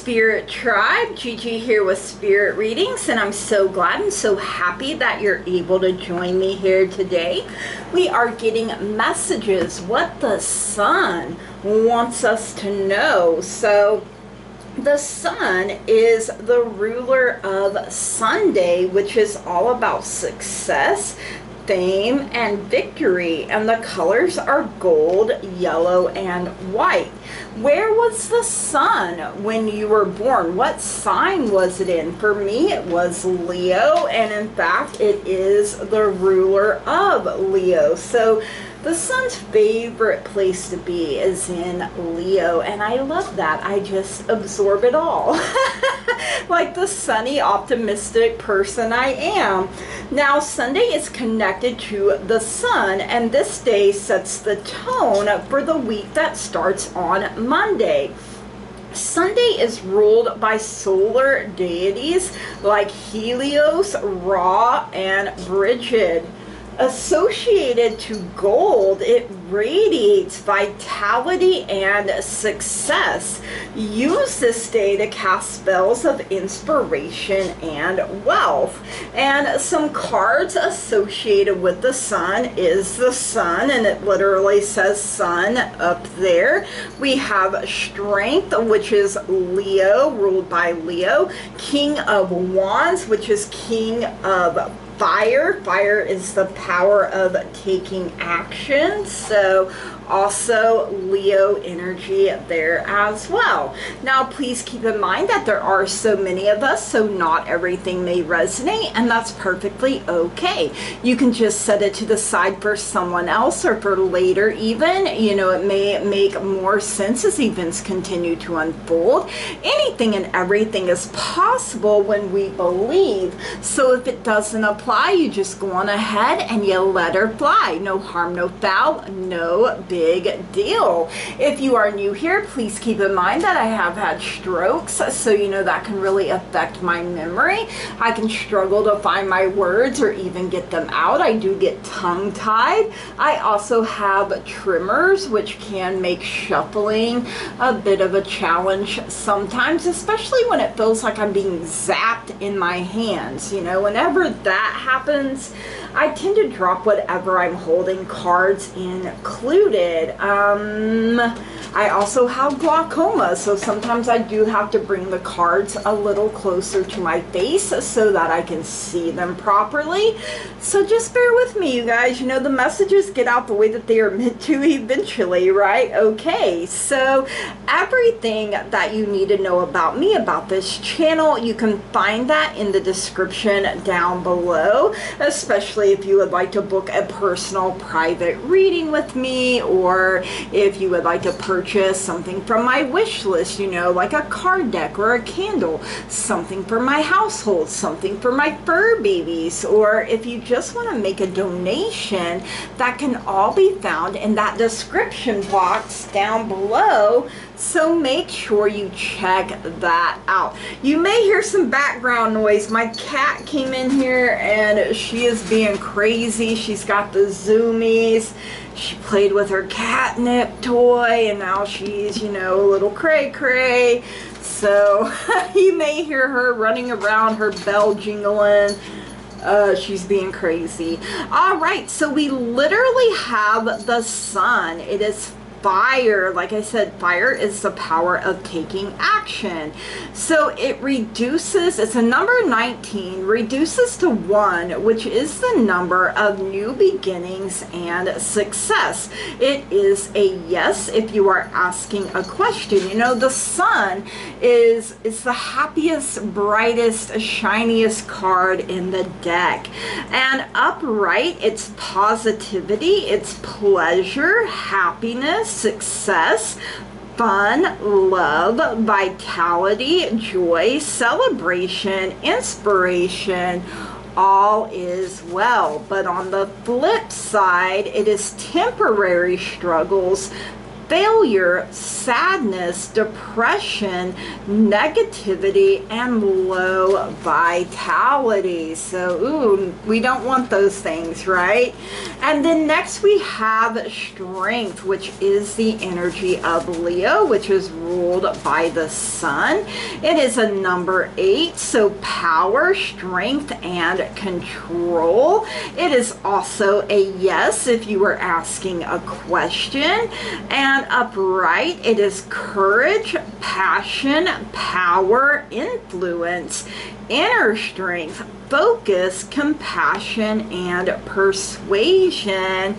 Spirit Tribe, Gigi here with Spirit Readings, and I'm so glad and so happy that you're able to join me here today. We are getting messages, what the sun wants us to know. So the sun is the ruler of Sunday, which is all about success, fame, and victory, and the colors are gold, yellow, and white. Where was the sun when you were born? What sign was it in? For me, it was Leo, and in fact, it is the ruler of Leo. So the sun's favorite place to be is in Leo, and I love that. I just absorb it all. Like the sunny, optimistic person I am. Now, Sunday is connected to the sun, and this day sets the tone for the week that starts on Monday. Sunday is ruled by solar deities like Helios, Ra, and Brighid. Associated to gold, it radiates vitality and success. Use this day to cast spells of inspiration and wealth. And some cards associated with the sun is the sun, and it literally says sun up there. We have strength, which is Leo, ruled by Leo. King of Wands, which is king of fire. Fire is the power of taking action. So also Leo energy there as well. Now, please keep in mind that there are so many of us, so not everything may resonate, and that's perfectly okay. You can just set it to the side for someone else or for later even. You know, it may make more sense as events continue to unfold. Anything and everything is possible when we believe. So if it doesn't apply, you just go on ahead and you let her fly. No harm, no foul, no big deal. If you are new here, please keep in mind that I have had strokes, so you know that can really affect my memory. I can struggle to find my words or even get them out. I do get tongue-tied. I also have tremors, which can make shuffling a bit of a challenge sometimes, especially when it feels like I'm being zapped in my hands. You know, whenever that happens, I tend to drop whatever I'm holding, cards included. I also have glaucoma, so sometimes I do have to bring the cards a little closer to my face so that I can see them properly. So just bear with me, you guys. You know, the messages get out the way that they are meant to eventually, right? Okay, so everything that you need to know about me, about this channel, you can find that in the description down below, especially if you would like to book a personal private reading with me, or if you would like to purchase something from my wish list, you know, like a card deck or a candle, something for my household, something for my fur babies, or if you just want to make a donation, that can all be found in that description box down below. So make sure you check that out. You may hear some background noise. My cat came in here and she is being crazy. She's got the zoomies. She played with her catnip toy and now she's, you know, a little cray-cray. So you may hear her running around, her bell jingling. She's being crazy. All right, so we literally have the sun. It is fire. Like I said, fire is the power of taking action. So it reduces, it's a number 19, reduces to 1, which is the number of new beginnings and success. It is a yes if you are asking a question. You know, the sun is the happiest, brightest, shiniest card in the deck. And upright, it's positivity, it's pleasure, happiness, success, fun, love, vitality, joy, celebration, inspiration. All is well. But on the flip side, it is temporary struggles, failure, sadness, depression, negativity, and low vitality. So, ooh, we don't want those things, right? And then next we have strength, which is the energy of Leo, which is ruled by the sun. It is a number 8, so power, strength, and control. It is also a yes if you were asking a question. And upright, it is courage, passion, power, influence, inner strength, focus, compassion, and persuasion.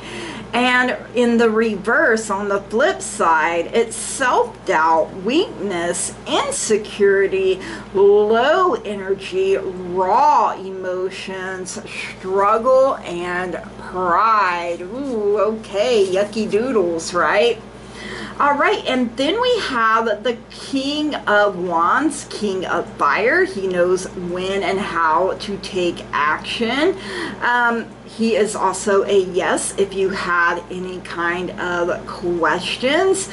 And in the reverse, on the flip side, it's self-doubt, weakness, insecurity, low energy, raw emotions, struggle, and pride. Ooh, okay, yucky doodles, right? All right, and then we have the King of Wands, King of Fire. He knows when and how to take action. He is also a yes if you had any kind of questions.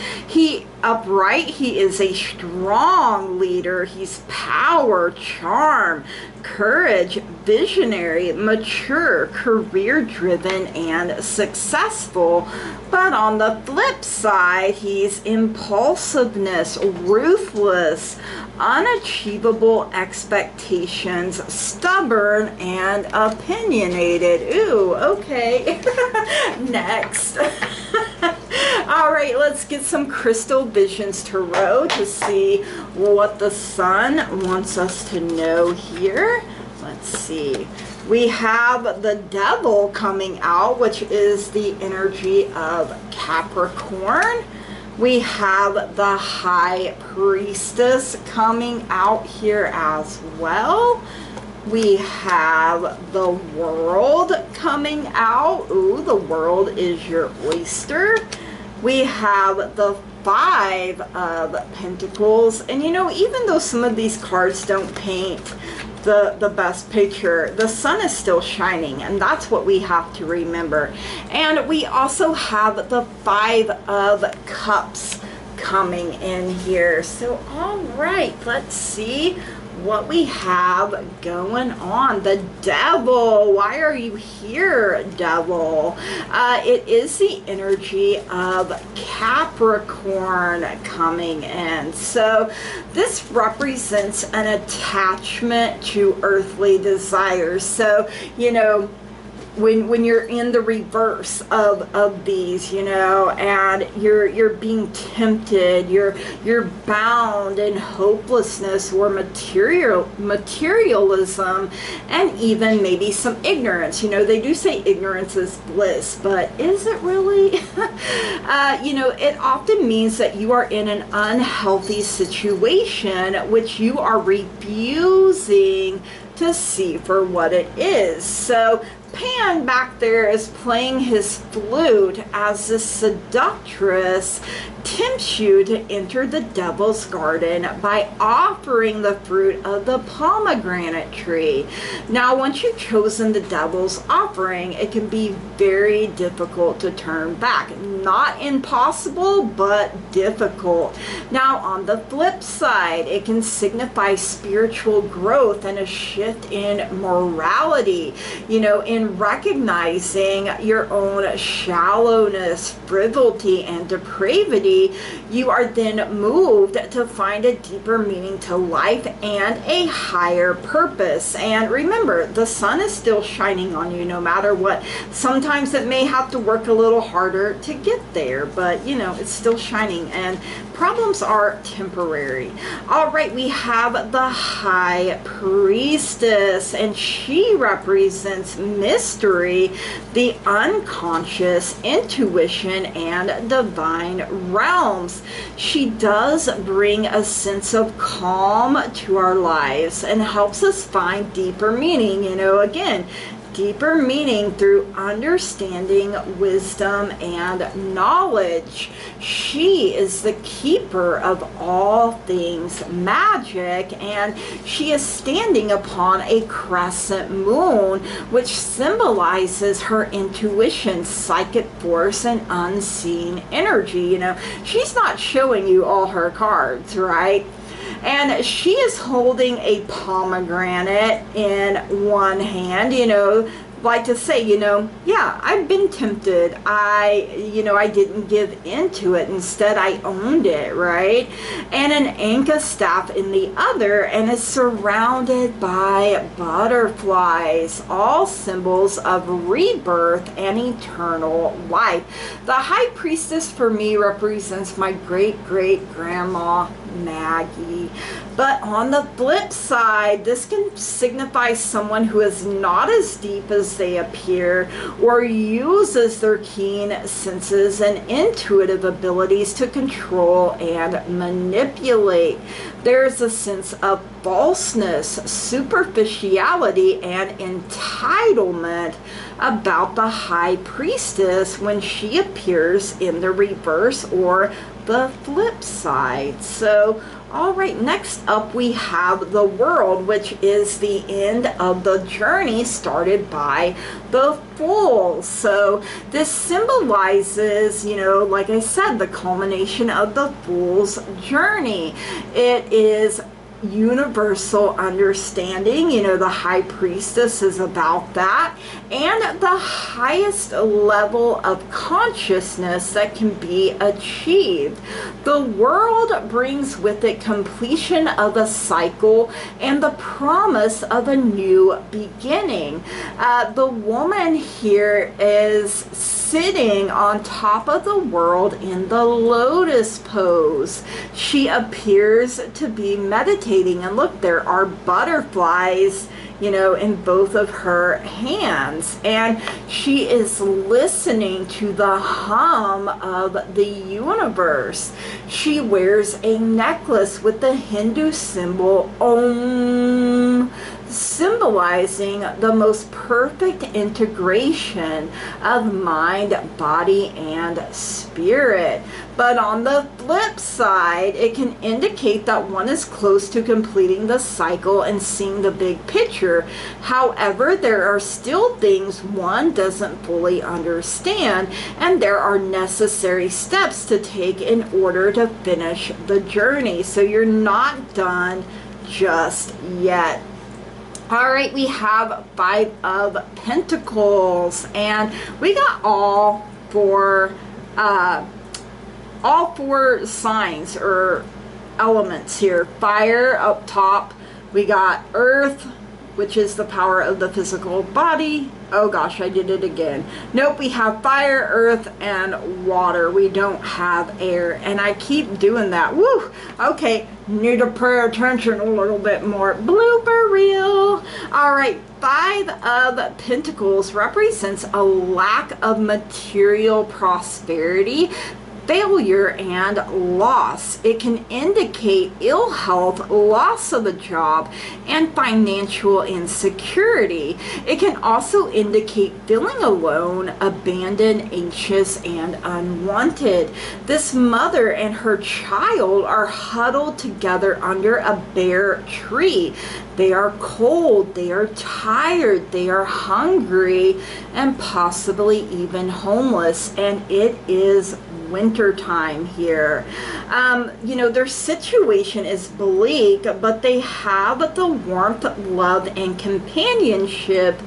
Upright, he is a strong leader. He's power, charm, courage, visionary, mature, career-driven, and successful. But on the flip side, he's impulsiveness, ruthless, unachievable expectations, stubborn, and opinionated. Ooh, okay. Next. All right, let's get some Crystal Visions Tarot to see what the sun wants us to know here. Let's see. We have the Devil coming out, which is the energy of Capricorn. We have the High Priestess coming out here as well. We have the World coming out. Ooh, the world is your oyster. We have the Five of Pentacles. And you know, even though some of these cards don't paint the best picture, the sun is still shining, and that's what we have to remember. And we also have the Five of Cups coming in here. So all right, let's see what we have going on. The Devil, why are you here, Devil? It is the energy of Capricorn coming in. So this represents an attachment to earthly desires. So, you know, when you're in the reverse of these, you know, and you're being tempted, you're bound in hopelessness or materialism, and even maybe some ignorance. You know, they do say ignorance is bliss, but is it really? You know, it often means that you are in an unhealthy situation which you are refusing to see for what it is. So Pan back there is playing his flute as the seductress tempts you to enter the devil's garden by offering the fruit of the pomegranate tree. Now, once you've chosen the devil's offering, it can be very difficult to turn back. Not impossible, but difficult. Now, on the flip side, it can signify spiritual growth and a shift in morality, you know, in recognizing your own shallowness, frivolity, and depravity. You are then moved to find a deeper meaning to life and a higher purpose. And remember, the sun is still shining on you no matter what. Sometimes it may have to work a little harder to get there, but you know, it's still shining, and problems are temporary. All right, we have the High Priestess, and she represents mystery, the unconscious, intuition, and divine realms. She does bring a sense of calm to our lives and helps us find deeper meaning. You know, again, deeper meaning through understanding, wisdom, and knowledge. She is the keeper of all things magic, and she is standing upon a crescent moon, which symbolizes her intuition, psychic force, and unseen energy. You know, she's not showing you all her cards, right? And she is holding a pomegranate in one hand, you know, like to say, you know, yeah, I've been tempted. I didn't give into it. Instead, I owned it, right? And an Anka staff in the other, and is surrounded by butterflies, all symbols of rebirth and eternal life. The high priestess for me represents my great-great-grandma Maggie. But on the flip side, this can signify someone who is not as deep as they appear, or uses their keen senses and intuitive abilities to control and manipulate. There's a sense of falseness, superficiality, and entitlement about the high priestess when she appears in the reverse or the flip side. So, all right, next up we have the world, which is the end of the journey started by the Fool. So this symbolizes, you know, like I said, the culmination of the Fool's journey. It is universal understanding. You know, the high priestess is about that, and the highest level of consciousness that can be achieved. The world brings with it completion of a cycle and the promise of a new beginning. The woman here is sitting on top of the world in the lotus pose. She appears to be meditating, and look, there are butterflies, you know, in both of her hands, and she is listening to the hum of the universe. She wears a necklace with the Hindu symbol Om, symbolizing the most perfect integration of mind, body, and spirit. But on the flip side, it can indicate that one is close to completing the cycle and seeing the big picture. However, there are still things one doesn't fully understand, and there are necessary steps to take in order to finish the journey. So you're not done just yet. All right, we have Five of Pentacles, and we got all four signs or elements here. Fire up top, we got earth, which is the power of the physical body. Oh gosh, I did it again. Nope, we have fire, earth, and water. We don't have air, and I keep doing that. Woo! Okay, need to pay attention a little bit more. Blooper reel. All right, Five of Pentacles represents a lack of material prosperity, failure, and loss. It can indicate ill health, loss of a job, and financial insecurity. It can also indicate feeling alone, abandoned, anxious, and unwanted. This mother and her child are huddled together under a bare tree. They are cold, they are tired, they are hungry, and possibly even homeless, and it is winter time here. You know, their situation is bleak, but they have the warmth, love, and companionship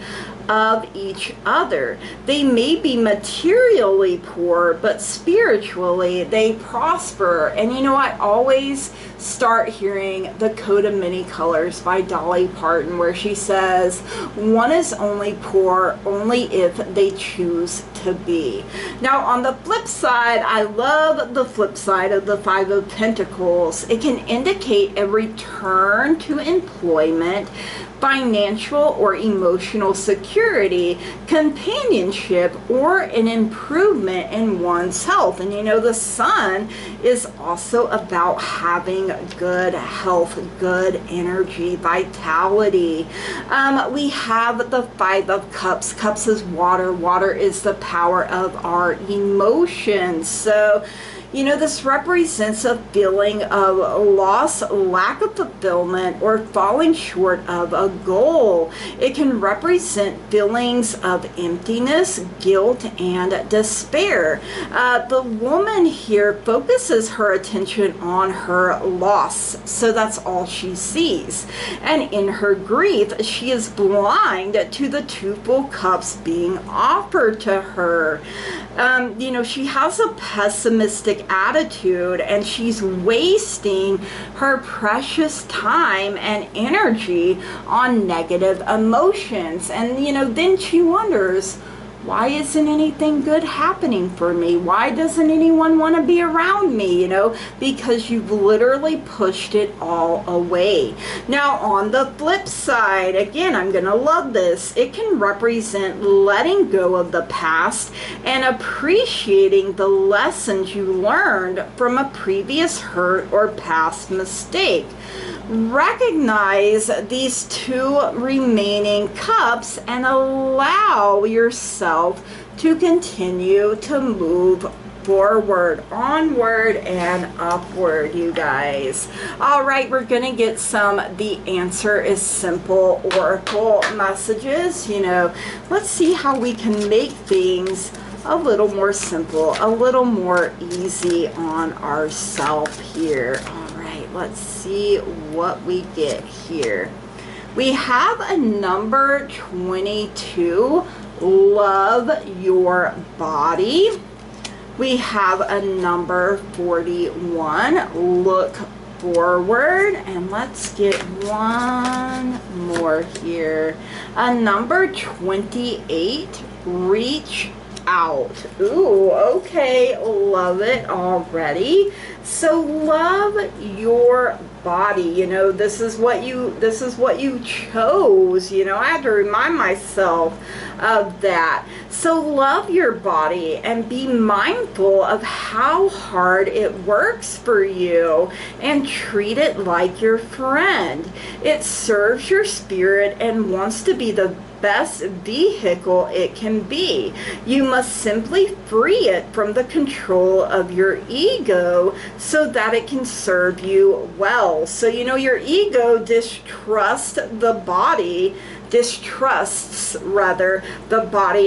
of each other. They may be materially poor, but spiritually they prosper. And you know, I always start hearing The Coat of Many Colors by Dolly Parton, where she says, one is only poor only if they choose to be. Now, on the flip side, I love the flip side of the Five of Pentacles. It can indicate a return to employment, financial or emotional security, companionship, or an improvement in one's health. And you know, the sun is also about having good health, good energy, vitality. We have the Five of Cups. Cups is water. Water is the power of our emotions. So you know, this represents a feeling of loss, lack of fulfillment, or falling short of a goal. It can represent feelings of emptiness, guilt, and despair. The woman here focuses her attention on her loss, so that's all she sees. And in her grief, she is blind to the two full cups being offered to her. You know, she has a pessimistic attitude, and she's wasting her precious time and energy on negative emotions. And you know, then she wonders, why isn't anything good happening for me? Why doesn't anyone want to be around me? You know, because you've literally pushed it all away. Now, on the flip side, again, I'm going to love this. It can represent letting go of the past and appreciating the lessons you learned from a previous hurt or past mistake. Recognize these two remaining cups and allow yourself to continue to move forward, onward, and upward, you guys. All right, we're gonna get some the answer is simple oracle messages. You know, let's see how we can make things a little more simple, a little more easy on ourselves here. All right, let's see what we get here. We have a number 22, love your body. We have a number 41, look forward. And let's get one more here. A number 28, reach out. Ooh, okay, love it already. So love your body. You know, this is what you chose. You know, I had to remind myself of that. So love your body and be mindful of how hard it works for you and treat it like your friend. It serves your spirit and wants to be the best vehicle it can be. You must simply free it from the control of your ego so that it can serve you well. So, you know, your ego distrusts the body,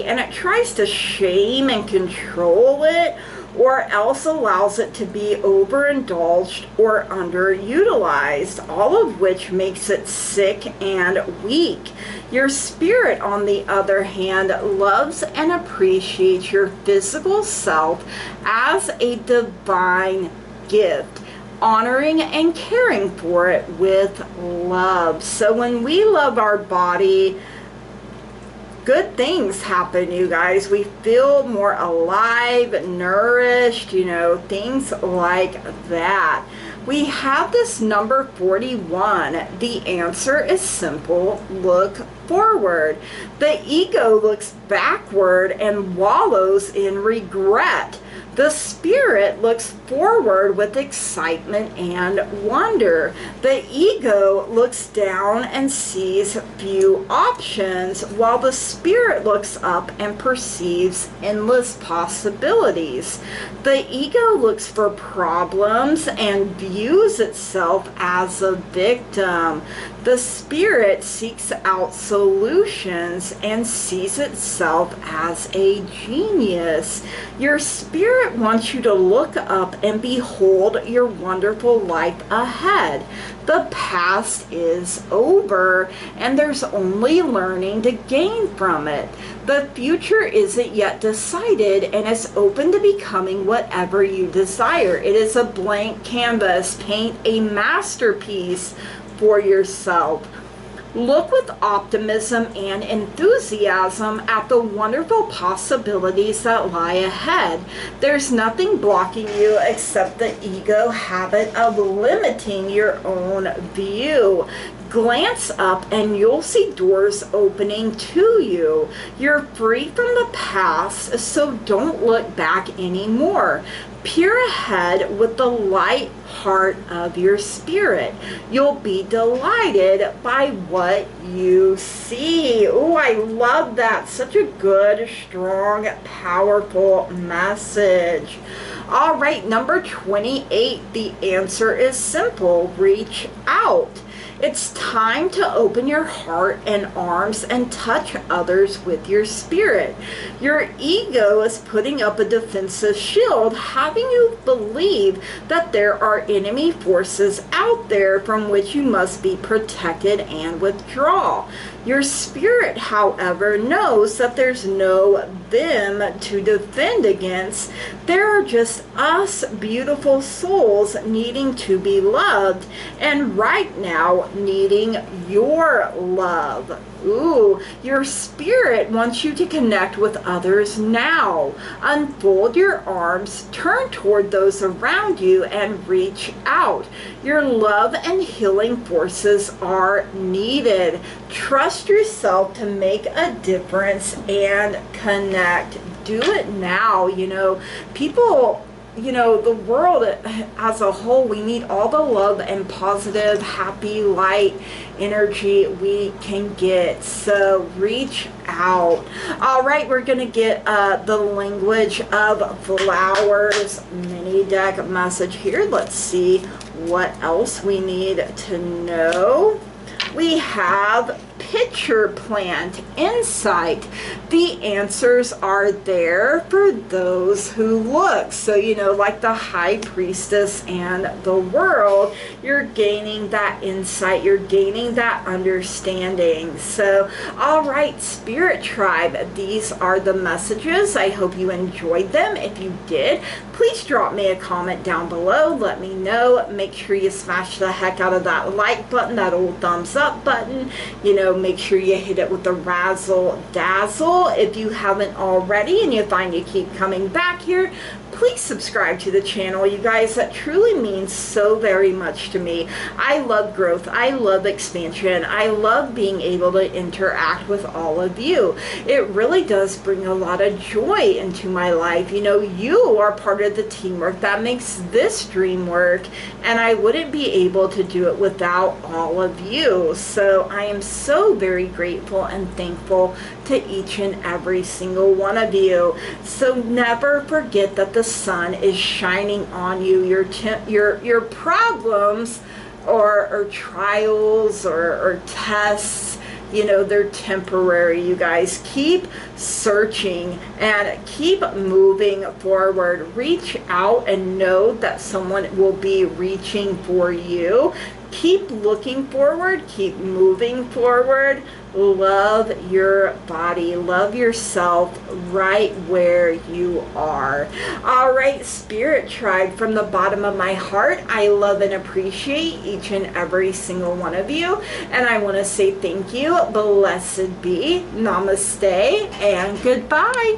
and it tries to shame and control it, or else allows it to be overindulged or underutilized, all of which makes it sick and weak. Your spirit, on the other hand, loves and appreciates your physical self as a divine gift, honoring and caring for it with love. So when we love our body, good things happen, you guys. We feel more alive, nourished, you know, things like that. We have this number 41. The answer is simple. Look forward. The ego looks backward and wallows in regret. The spirit looks forward with excitement and wonder. The ego looks down and sees few options, while the spirit looks up and perceives endless possibilities. The ego looks for problems and views itself as a victim. The spirit seeks out solutions and sees itself as a genius. Your spirit wants you to look up and behold your wonderful life ahead. The past is over, and there's only learning to gain from it. The future isn't yet decided, and is open to becoming whatever you desire. It is a blank canvas. Paint a masterpiece for yourself. Look with optimism and enthusiasm at the wonderful possibilities that lie ahead. There's nothing blocking you except the ego habit of limiting your own view. Glance up and you'll see doors opening to you. You're free from the past, so don't look back anymore. Peer ahead with the light heart of your spirit. You'll be delighted by what you see. Oh, I love that. Such a good, strong, powerful message. All right, number 28. The answer is simple. Reach out. It's time to open your heart and arms and touch others with your spirit. Your ego is putting up a defensive shield, having you believe that there are enemy forces out there from which you must be protected and withdraw. Your spirit, however, knows that there's no them to defend against. There are just us beautiful souls needing to be loved, and right now needing your love. Ooh, your spirit wants you to connect with others now. Unfold your arms, turn toward those around you, and reach out. Your love and healing forces are needed. Trust yourself to make a difference and connect. Do it now. You know, people, you know, the world as a whole, we need all the love and positive, happy, light energy we can get. So reach out. All right, we're going to get the language of flowers mini deck message here. Let's see what else we need to know. We have picture plant insight. The answers are there for those who look. So, you know, like the high priestess and the world, you're gaining that insight, you're gaining that understanding. So, all right, Spirit Tribe, these are the messages. I hope you enjoyed them. If you did, please drop me a comment down below. Let me know. Make sure you smash the heck out of that like button, that old thumbs up button. You know, make sure you hit it with the razzle dazzle if you haven't already, and you find you keep coming back here. Please subscribe to the channel, you guys. That truly means so very much to me. I love growth. I love expansion. I love being able to interact with all of you. It really does bring a lot of joy into my life. You know, you are part of the teamwork that makes this dream work, and I wouldn't be able to do it without all of you. So I am so very grateful and thankful to each and every single one of you. So never forget that the sun is shining on you. Your problems or trials or tests, you know, they're temporary, you guys. Keep searching and keep moving forward. Reach out and know that someone will be reaching for you. Keep looking forward, keep moving forward. Love your body, love yourself right where you are. All right, Spirit Tribe, from the bottom of my heart, I love and appreciate each and every single one of you, and I want to say thank you. Blessed be, namaste, and goodbye.